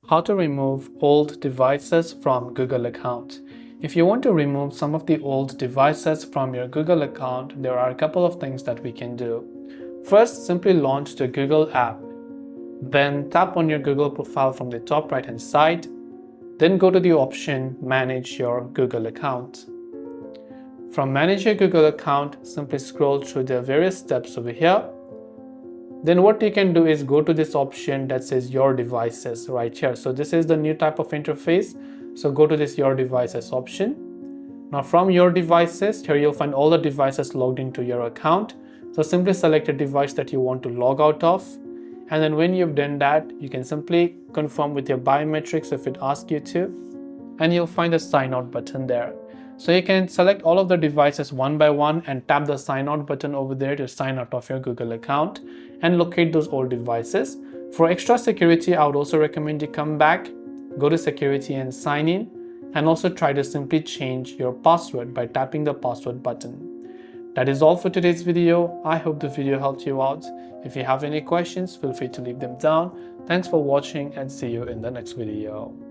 How to remove old devices from Google account. If you want to remove some of the old devices from your Google account, there are a couple of things that we can do. First, simply launch the Google app. Then tap on your Google profile from the top right hand side. Then go to the option Manage your Google account. From Manage your Google account, simply scroll through the various steps over here. Then what you can do is go to this option that says Your Devices right here. So this is the new type of interface. So go to this Your Devices option. Now from Your Devices, here you'll find all the devices logged into your account. So simply select a device that you want to log out of. And then when you've done that, you can simply confirm with your biometrics if it asks you to. And you'll find the sign out button there. So you can select all of the devices one by one and tap the sign out button over there to sign out of your Google account and locate those old devices. For extra security, I would also recommend you come back, go to security and sign in, and also try to simply change your password by tapping the password button. That is all for today's video. I hope the video helped you out. If you have any questions, feel free to leave them down. Thanks for watching and see you in the next video.